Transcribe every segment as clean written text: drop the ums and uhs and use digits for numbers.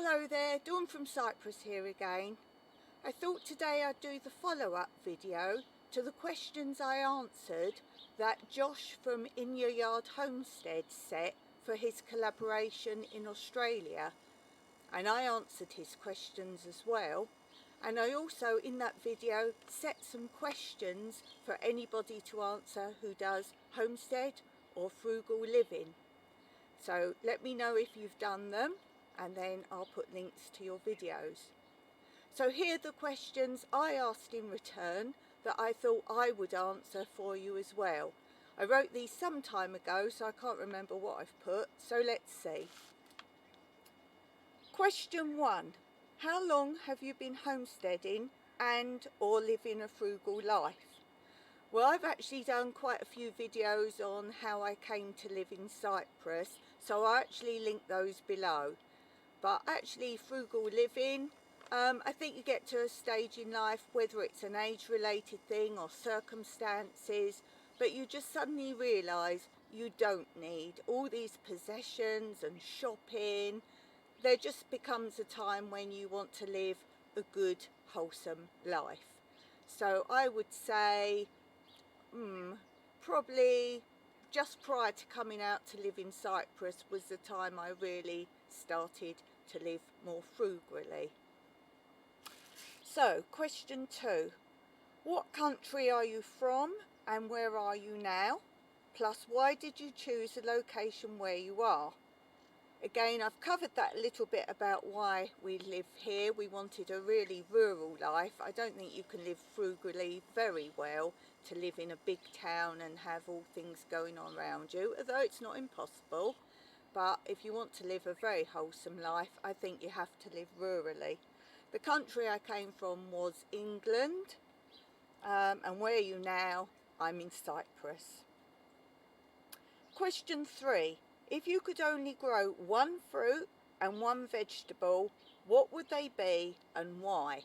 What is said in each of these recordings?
Hello there, Dawn from Cyprus here again. I thought today I'd do the follow-up video to the questions I answered that Josh from InYa Yard Homestead set for his collaboration in Australia. And I answered his questions as well. And I also, in that video, set some questions for anybody to answer who does homestead or frugal living. So let me know if you've done them, and then I'll put links to your videos. So here are the questions I asked in return that I thought I would answer for you as well. I wrote these some time ago, so I can't remember what I've put, so let's see. Question 1. How long have you been homesteading and or living a frugal life? Well, I've actually done quite a few videos on how I came to live in Cyprus, so I actually link those below. But actually, frugal living, I think you get to a stage in life, whether it's an age-related thing or circumstances, but you just suddenly realise you don't need all these possessions and shopping. There just becomes a time when you want to live a good, wholesome life. So I would say probably just prior to coming out to live in Cyprus was the time I really started to live more frugally. So, question 2. What country are you from and where are you now? Plus, why did you choose the location where you are? Again, I've covered that a little bit about why we live here. We wanted a really rural life. I don't think you can live frugally very well to live in a big town and have all things going on around you, although it's not impossible. But if you want to live a very wholesome life, I think you have to live rurally. The country I came from was England, and where are you now? I'm in Cyprus. Question 3. If you could only grow one fruit and one vegetable, what would they be and why?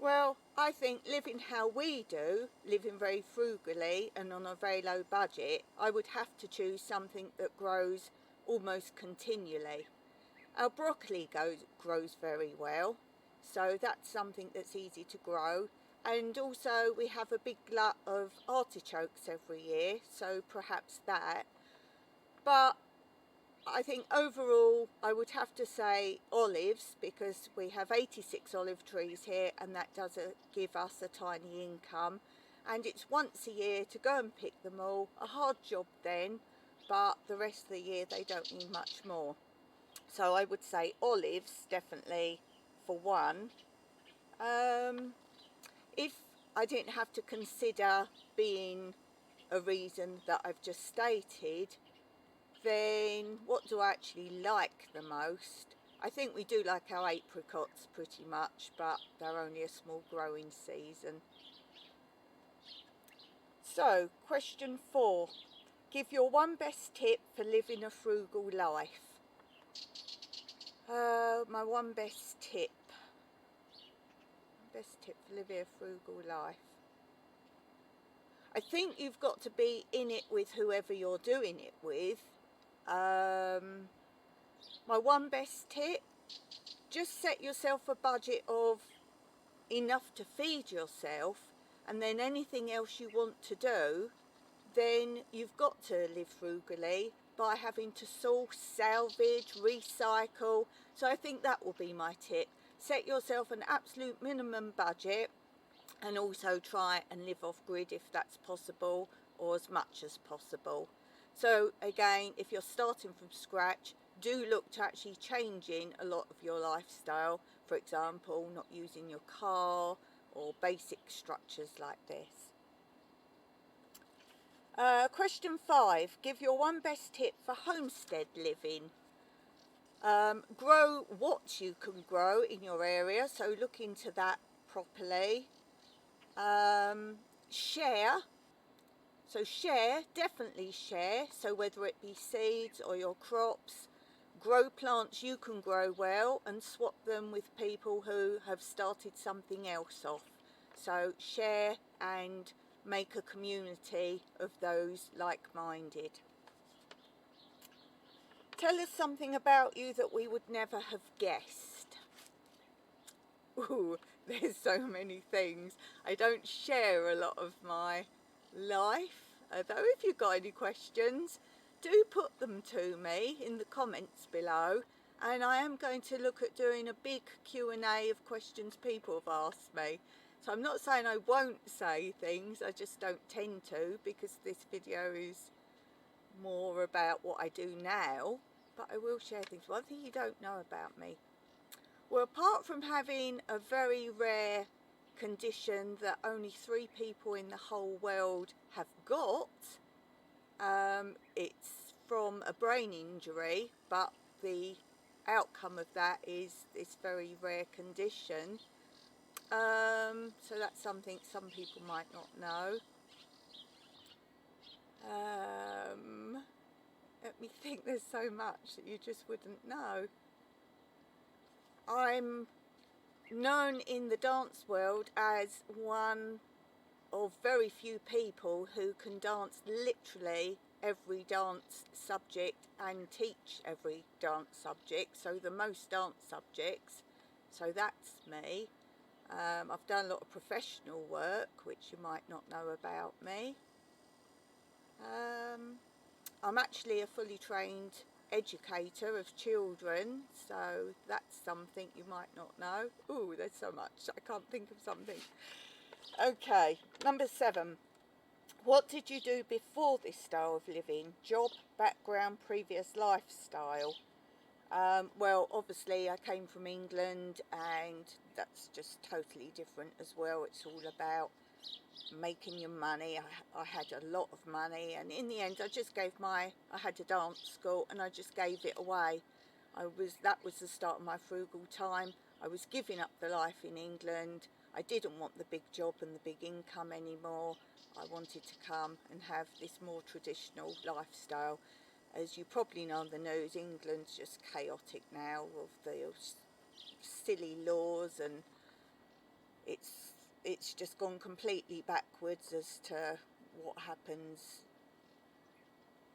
Well, I think living how we do, living very frugally and on a very low budget, I would have to choose something that grows almost continually. Our broccoli grows very well, so that's something that's easy to grow. And also we have a big glut of artichokes every year, so perhaps that. But I think overall I would have to say olives, because we have 86 olive trees here and that does give us a tiny income, and it's once a year to go and pick them all. A hard job then, but the rest of the year they don't need much more. So I would say olives definitely for one. If I didn't have to consider being a reason that I've just stated, then what do I actually like the most? I think we do like our apricots pretty much, but they're only a small growing season. So, question 4. Give your one best tip for living a frugal life. My one best tip. Best tip for living a frugal life. I think you've got to be in it with whoever you're doing it with. My one best tip, just set yourself a budget of enough to feed yourself, and then anything else you want to do, then you've got to live frugally by having to source, salvage, recycle. So I think that will be my tip. Set yourself an absolute minimum budget and also try and live off grid if that's possible, or as much as possible. So again, if you're starting from scratch, do look to actually changing a lot of your lifestyle. For example, not using your car or basic structures like this. Question 5. Give your one best tip for homestead living. Grow what you can grow in your area, so look into that properly. Share. So definitely share. So whether it be seeds or your crops, grow plants you can grow well and swap them with people who have started something else off. So share and make a community of those like-minded. Tell us something about you that we would never have guessed. Ooh, there's so many things. I don't share a lot of my life, although if you've got any questions, do put them to me in the comments below, and I am going to look at doing a big Q&A of questions people have asked me. So I'm not saying I won't say things, I just don't tend to, because this video is more about what I do now, but I will share things. One thing you don't know about me. Well, apart from having a very rare condition that only 3 people in the whole world have got, it's from a brain injury, but the outcome of that is this very rare condition. So that's something some people might not know. Let me think, there's so much that you just wouldn't know. I'm known in the dance world as one of very few people who can dance literally every dance subject and teach every dance subject, so the most dance subjects, so that's me. I've done a lot of professional work, which you might not know about me. I'm actually a fully trained educator of children, so that's something you might not know. Ooh, there's so much, I can't think of something. Okay, number 7. What did you do before this style of living? Job, background, previous lifestyle? Well, obviously I came from England, and that's just totally different as well. It's all about making your money. I had a lot of money, and in the end I just gave I had a dance school and I just gave it away. That was the start of my frugal time. I was giving up the life in England. I didn't want the big job and the big income anymore. I wanted to come and have this more traditional lifestyle. As you probably know on the news, England's just chaotic now with the silly laws, and it's just gone completely backwards as to what happens.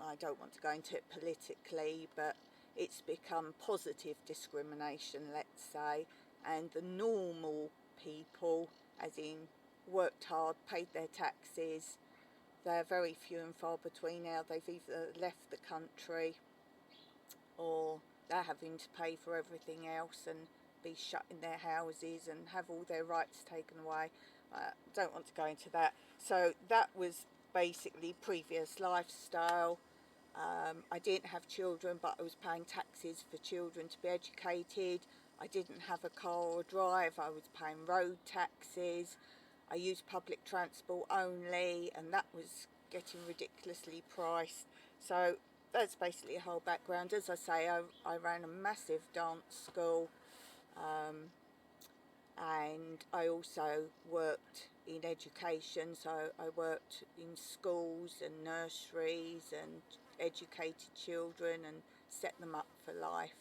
I don't want to go into it politically, but it's become positive discrimination, let's say, and the normal people, as in worked hard, paid their taxes, they're very few and far between now. They've either left the country or they're having to pay for everything else and be shut in their houses and have all their rights taken away. Don't want to go into that. So that was basically previous lifestyle. I didn't have children, but I was paying taxes for children to be educated. I didn't have a car or drive. I was paying road taxes. I used public transport only, and that was getting ridiculously priced. So that's basically a whole background. As I say, I ran a massive dance school, and I also worked in education. So I worked in schools and nurseries and educated children and set them up for life.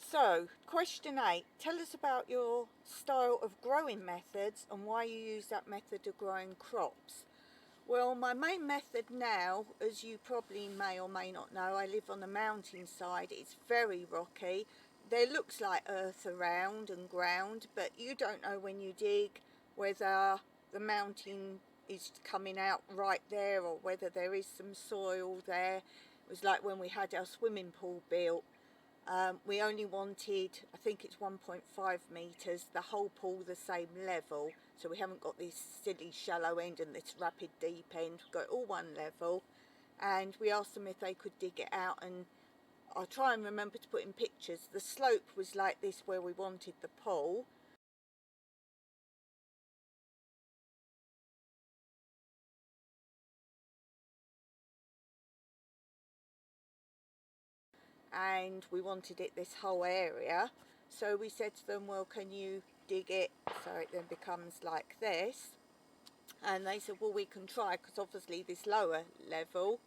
So, question 8, tell us about your style of growing methods and why you use that method of growing crops. Well, my main method now, as you probably may or may not know, I live on a mountainside. It's very rocky. There looks like earth around and ground, but you don't know when you dig whether the mountain is coming out right there or whether there is some soil there. It was like when we had our swimming pool built. We only wanted, I think it's 1.5 metres, the whole pool the same level. So we haven't got this silly shallow end and this rapid deep end. We've got it all one level. And we asked them if they could dig it out, and I'll try and remember to put in pictures. The slope was like this where we wanted the pool. And we wanted it this whole area. So we said to them, well, can you dig it so it then becomes like this? And they said, well, we can try, because obviously this lower level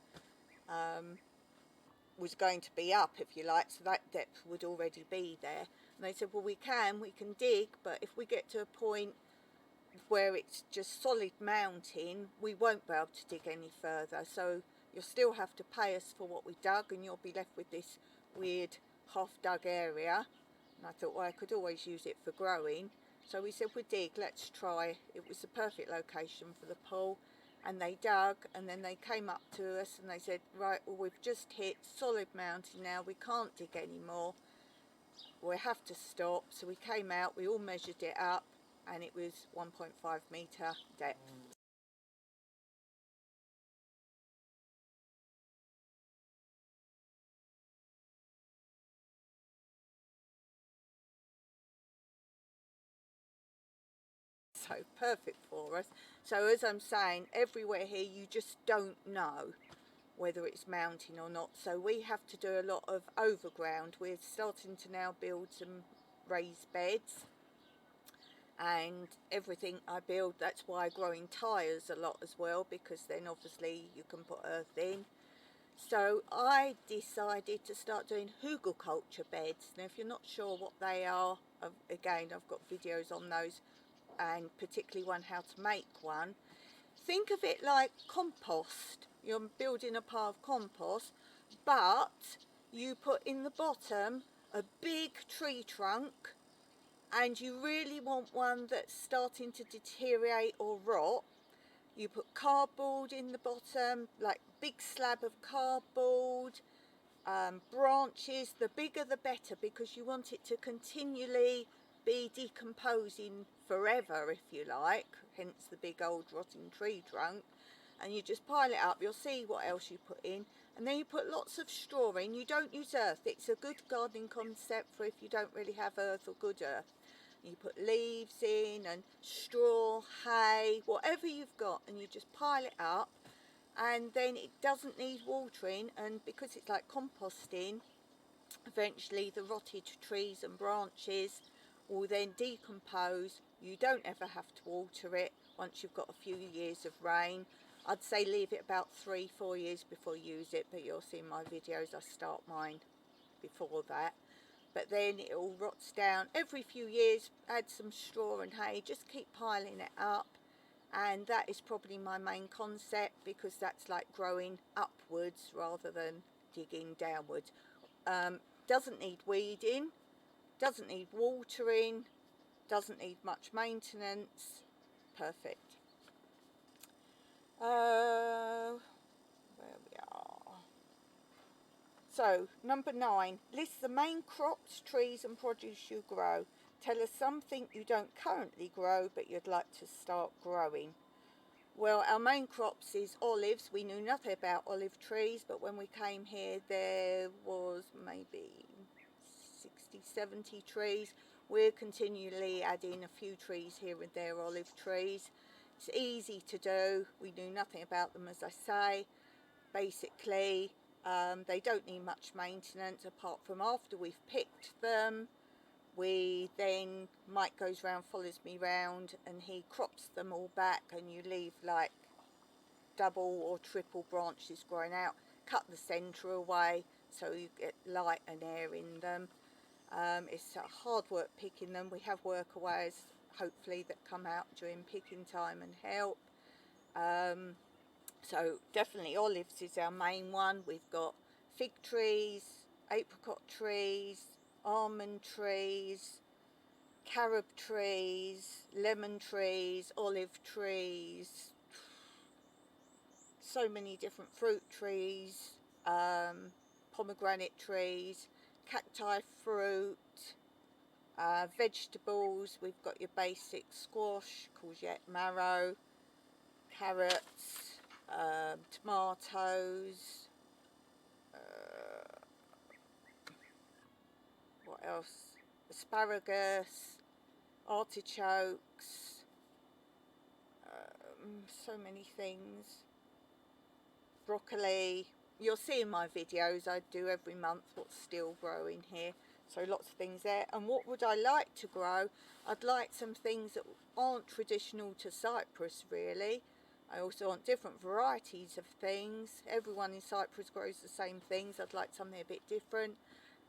was going to be up, if you like, so that depth would already be there. And they said, well, we can dig, but if we get to a point where it's just solid mountain, we won't be able to dig any further. So you'll still have to pay us for what we dug, and you'll be left with this weird half dug area. And I thought, well, I could always use it for growing. So we said we'd dig, let's try. It was the perfect location for the pool. And they dug, and then they came up to us and they said, right, well, we've just hit solid mountain now, we can't dig anymore, we have to stop. So we came out, we all measured it up, and it was 1.5 metre depth. So perfect for us. So as I'm saying, everywhere here you just don't know whether it's mountain or not, so we have to do a lot of overground. We're starting to now build some raised beds, and everything I build, that's why I grow in tyres a lot as well, because then obviously you can put earth in. So I decided to start doing Hugelkultur beds. Now if you're not sure what they are, again I've got videos on those, and particularly one how to make one. Think of it like compost. You're building a pile of compost, but you put in the bottom a big tree trunk, and you really want one that's starting to deteriorate or rot. You put cardboard in the bottom, like big slab of cardboard, branches. The bigger the better, because you want it to continually be decomposing forever, if you like, hence the big old rotting tree trunk. And you just pile it up, you'll see what else you put in, and then you put lots of straw in. You don't use earth. It's a good gardening concept for if you don't really have earth or good earth. You put leaves in and straw, hay, whatever you've got, and you just pile it up, and then it doesn't need watering, and because it's like composting, eventually the rotted trees and branches will then decompose. You don't ever have to water it once you've got a few years of rain. I'd say leave it about 3-4 years before you use it, but you'll see in my videos I start mine before that. But then it all rots down. Every few years add some straw and hay, just keep piling it up, and that is probably my main concept, because that's like growing upwards rather than digging downwards. Doesn't need weeding, doesn't need watering, doesn't need much maintenance. Perfect. Where we are. So, number 9, list the main crops, trees and produce you grow. Tell us something you don't currently grow but you'd like to start growing. Well, our main crops is olives. We knew nothing about olive trees, but when we came here there was maybe 60-70 trees. We're continually adding a few trees here and there, olive trees. It's easy to do. We knew nothing about them, as I say. Basically, they don't need much maintenance apart from after we've picked them. Mike goes round, follows me round, and he crops them all back, and you leave like double or triple branches growing out. Cut the centre away so you get light and air in them. It's hard work picking them. We have workaways hopefully that come out during picking time and help. So definitely olives is our main one. We've got fig trees, apricot trees, almond trees, carob trees, lemon trees, olive trees, so many different fruit trees, pomegranate trees, cacti fruit, vegetables. We've got your basic squash, courgette, marrow, carrots, tomatoes, what else? Asparagus, artichokes, so many things. Broccoli. You'll see in my videos I do every month what's still growing here, so lots of things there. And what would I like to grow? I'd like some things that aren't traditional to Cyprus really. I also want different varieties of things. Everyone in Cyprus grows the same things. I'd like something a bit different,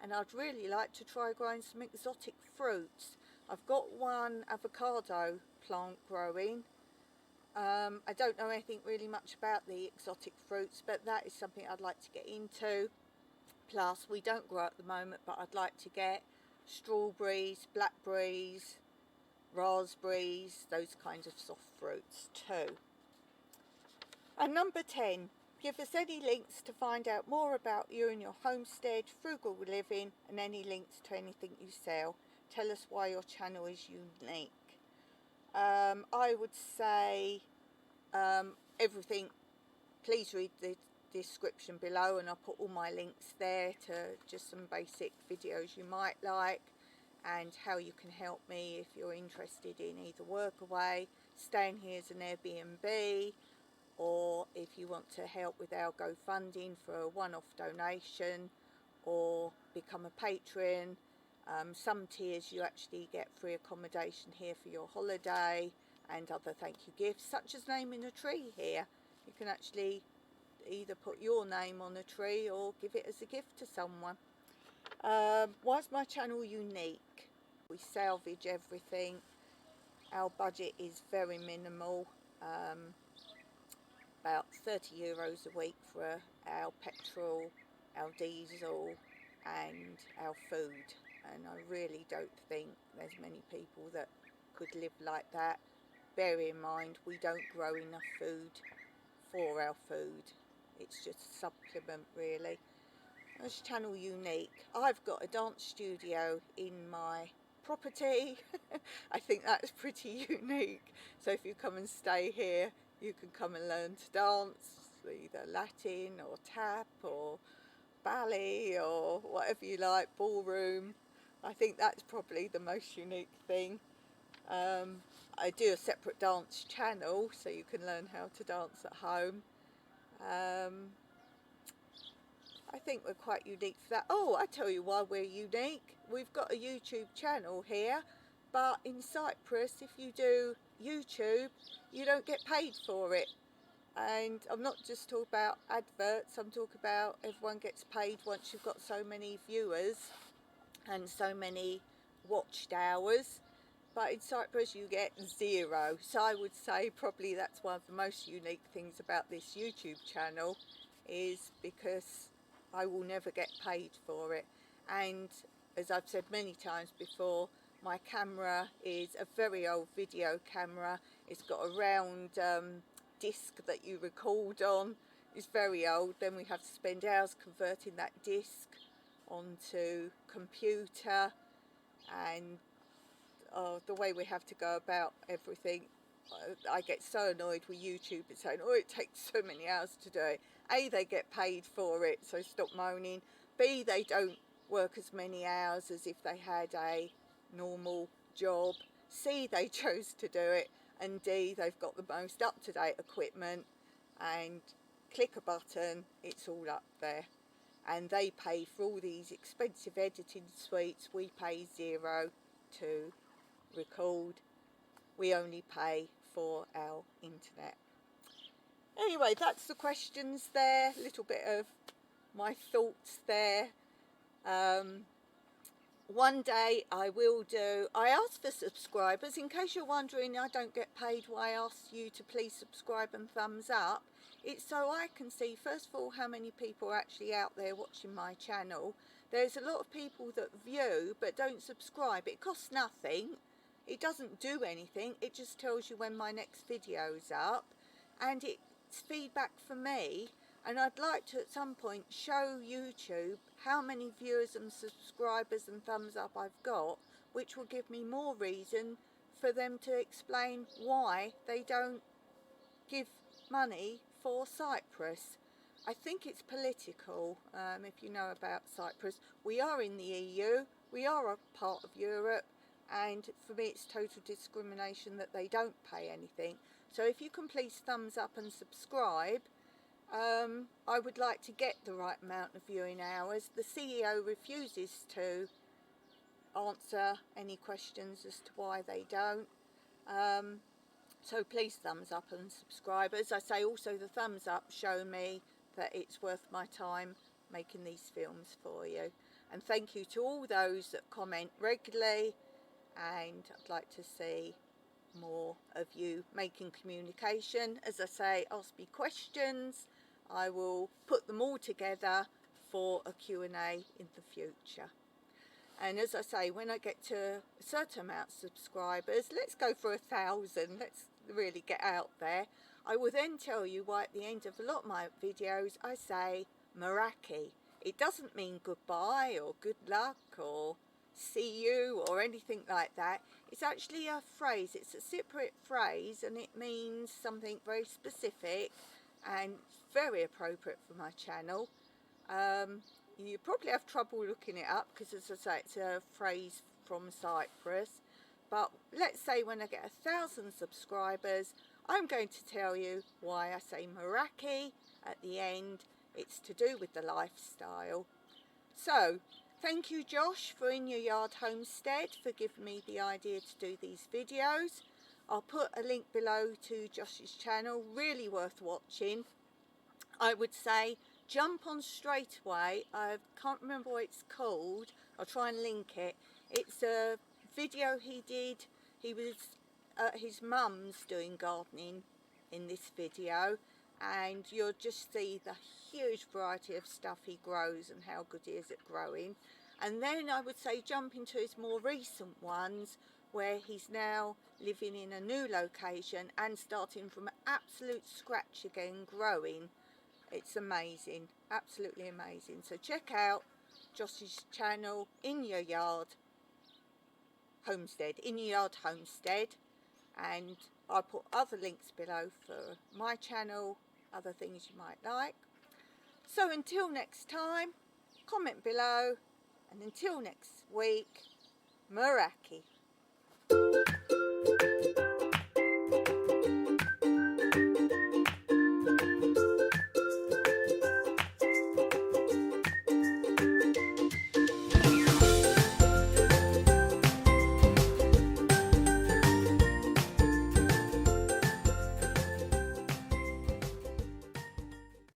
and I'd really like to try growing some exotic fruits. I've got one avocado plant growing, I don't know anything really much about the exotic fruits, but that is something I'd like to get into. Plus, we don't grow at the moment, but I'd like to get strawberries, blackberries, raspberries, those kinds of soft fruits too. And number 10, give us any links to find out more about you and your homestead, frugal living, and any links to anything you sell. Tell us why your channel is unique. I would say everything, please read the description below, and I'll put all my links there to just some basic videos you might like, and how you can help me if you're interested in either work away, staying here as an Airbnb, or if you want to help with our GoFundMe for a one-off donation, or become a patron. Some tiers you actually get free accommodation here for your holiday, and other thank you gifts, such as naming a tree here. You can actually either put your name on a tree or give it as a gift to someone. Why is my channel unique? We salvage everything. Our budget is very minimal, about €30 a week for our petrol, our diesel and our food, and I really don't think there's many people that could live like that. Bear in mind, we don't grow enough food for our food. It's just a supplement really. This channel unique. I've got a dance studio in my property. I think that's pretty unique. So if you come and stay here, you can come and learn to dance, either Latin or tap or ballet or whatever you like, ballroom. I think that's probably the most unique thing. I do a separate dance channel, so you can learn how to dance at home. I think we're quite unique for that. Oh, I tell you why we're unique. We've got a YouTube channel here, but in Cyprus, if you do YouTube, you don't get paid for it. And I'm not just talking about adverts, I'm talking about everyone gets paid once you've got so many viewers and so many watched hours. But in Cyprus you get zero. So I would say probably that's one of the most unique things about this YouTube channel, is because I will never get paid for it. And as I've said many times before, my camera is a very old video camera. It's got a round disc that you record on. It's very old. Then we have to spend hours converting that disc onto computer, and the way we have to go about everything, I get so annoyed with YouTube and saying, oh, it takes so many hours to do it. A, they get paid for it, so stop moaning. B, they don't work as many hours as if they had a normal job. C, they chose to do it. And D, they've got the most up-to-date equipment, and click a button, it's all up there. And they pay for all these expensive editing suites. We pay zero to record. We only pay for our internet. Anyway, that's the questions there. A little bit of my thoughts there. One day I ask for subscribers. In case you're wondering, I don't get paid why I ask you to please subscribe and thumbs up. It's so I can see, first of all, how many people are actually out there watching my channel. There's a lot of people that view but don't subscribe. It costs nothing. It doesn't do anything. It just tells you when my next video's up, and it's feedback for me. And I'd like to at some point show YouTube how many viewers and subscribers and thumbs up I've got, which will give me more reason for them to explain why they don't give money for Cyprus. I think it's political, if you know about Cyprus. We are in the EU, we are a part of Europe, and for me it's total discrimination that they don't pay anything. So if you can please thumbs up and subscribe, I would like to get the right amount of viewing hours. The CEO refuses to answer any questions as to why they don't. So please thumbs up and subscribe. As I say, also the thumbs up show me that it's worth my time making these films for you. And thank you to all those that comment regularly, and I'd like to see more of you making communication. As I say, ask me questions. I will put them all together for a Q&A in the future. And as I say, when I get to a certain amount of subscribers, let's go for 1,000, let's really get out there, I will then tell you why at the end of a lot of my videos I say Meraki. It doesn't mean goodbye or good luck or see you or anything like that. It's actually a phrase, it's a Cypriot phrase, and it means something very specific and very appropriate for my channel. You probably have trouble looking it up because, as I say, it's a phrase from Cyprus. But let's say when I get 1,000 subscribers, I'm going to tell you why I say Meraki at the end. It's to do with the lifestyle. So, thank you Josh for InYa Yard Homestead for giving me the idea to do these videos. I'll put a link below to Josh's channel, really worth watching. I would say jump on straight away. I can't remember what it's called. I'll try and link it. It's a video he did. He was at his mum's doing gardening in this video, and you'll just see the huge variety of stuff he grows and how good he is at growing. And then I would say jump into his more recent ones where he's now living in a new location and starting from absolute scratch again, growing. It's amazing, absolutely amazing. So check out Josh's channel, InYa Yard Homestead, InYa Yard Homestead, and I'll put other links below for my channel, other things you might like. So until next time, comment below, and until next week, Meraki.